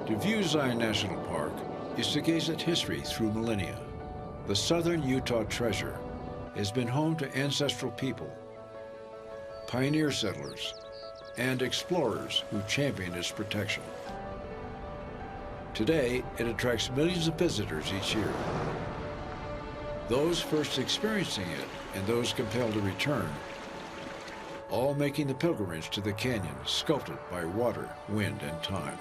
To view Zion National Park is to gaze at history through millennia. The southern Utah treasure has been home to ancestral people, pioneer settlers, and explorers who championed its protection. Today, it attracts millions of visitors each year. Those first experiencing it and those compelled to return, all making the pilgrimage to the canyon sculpted by water, wind, and time.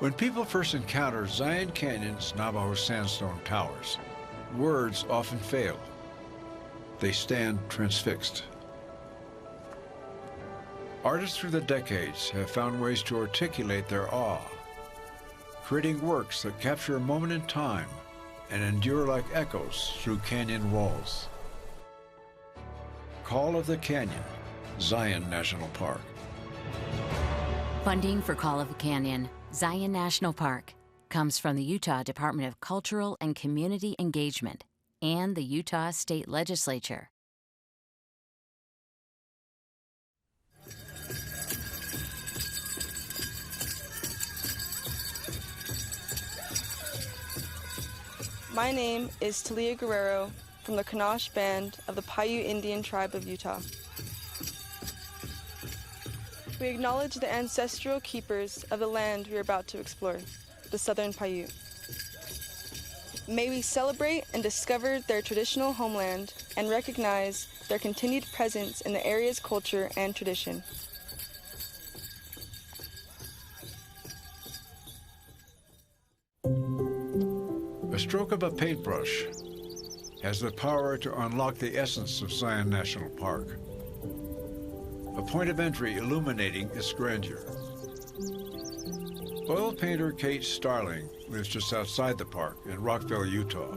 When people first encounter Zion Canyon's Navajo sandstone towers, words often fail. They stand transfixed. Artists through the decades have found ways to articulate their awe, creating works that capture a moment in time and endure like echoes through canyon walls. Call of the Canyon, Zion National Park. Funding for Call of the Canyon, Zion National Park comes from the Utah Department of Cultural and Community Engagement and the Utah State Legislature. My name is Talia Guerrero from the Kanash Band of the Paiute Indian Tribe of Utah. We acknowledge the ancestral keepers of the land we are about to explore, the Southern Paiute. May we celebrate and discover their traditional homeland and recognize their continued presence in the area's culture and tradition. A stroke of a paintbrush has the power to unlock the essence of Zion National Park, a point of entry illuminating its grandeur. Oil painter Kate Starling lives just outside the park in Rockville, Utah.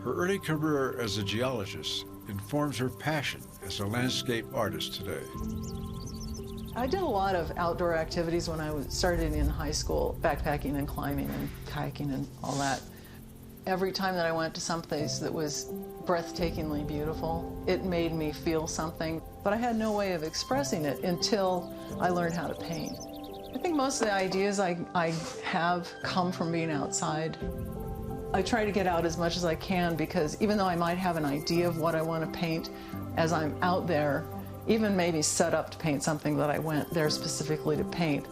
Her early career as a geologist informs her passion as a landscape artist today. I did a lot of outdoor activities when I started in high school, backpacking and climbing and kayaking and all that. Every time that I went to someplace that was breathtakingly beautiful, it made me feel something, but I had no way of expressing it until I learned how to paint. I think most of the ideas I have come from being outside. I try to get out as much as I can because even though I might have an idea of what I want to paint, as I'm out there, even maybe set up to paint something that I went there specifically to paint,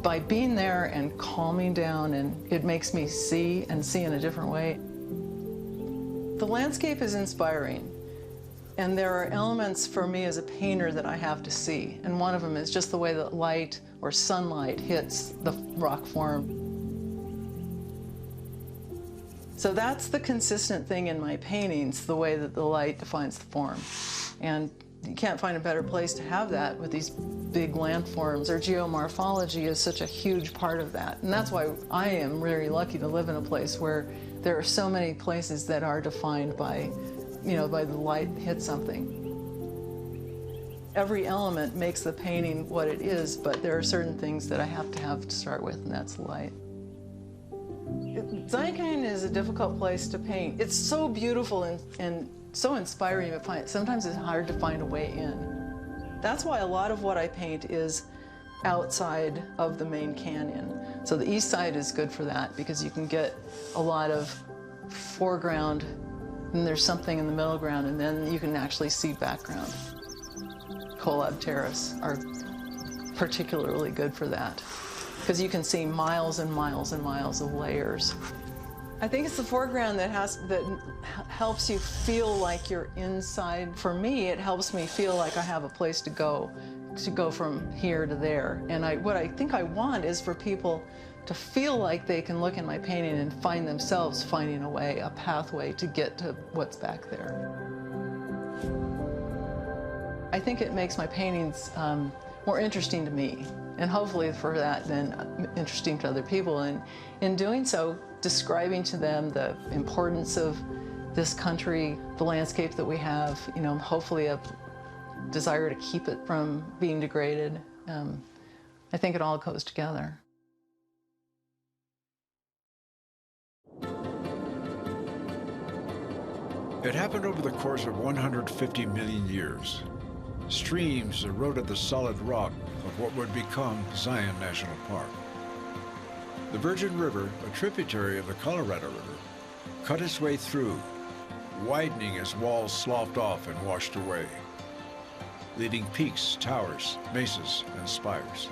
by being there and calming down, and it makes me see in a different way. The landscape is inspiring, and there are elements for me as a painter that I have to see, and one of them is just the way that light or sunlight hits the rock form. So that's the consistent thing in my paintings, the way that the light defines the form. And you can't find a better place to have that with these big landforms. Our geomorphology is such a huge part of that. And that's why I am very lucky to live in a place where there are so many places that are defined by, by the light hit something. Every element makes the painting what it is, but there are certain things that I have to start with, and that's light. Zion Canyon is a difficult place to paint. It's so beautiful and so inspiring to find. Sometimes it's hard to find a way in. That's why a lot of what I paint is outside of the main canyon. So the east side is good for that because you can get a lot of foreground and there's something in the middle ground, and then you can actually see background. Kolob Terrace are particularly good for that because you can see miles and miles and miles of layers. I think it's the foreground that helps you feel like you're inside. For me, it helps me feel like I have a place to go from here to there. And what I think I want is for people to feel like they can look in my painting and find themselves finding a way, a pathway to get to what's back there. I think it makes my paintings more interesting to me, and hopefully for that then interesting to other people. And in doing so, describing to them the importance of this country, the landscape that we have, hopefully a desire to keep it from being degraded. I think it all goes together. It happened over the course of 150 million years. Streams eroded the solid rock of what would become Zion National Park. The Virgin River, a tributary of the Colorado River, cut its way through, widening as walls sloughed off and washed away, leaving peaks, towers, mesas, and spires.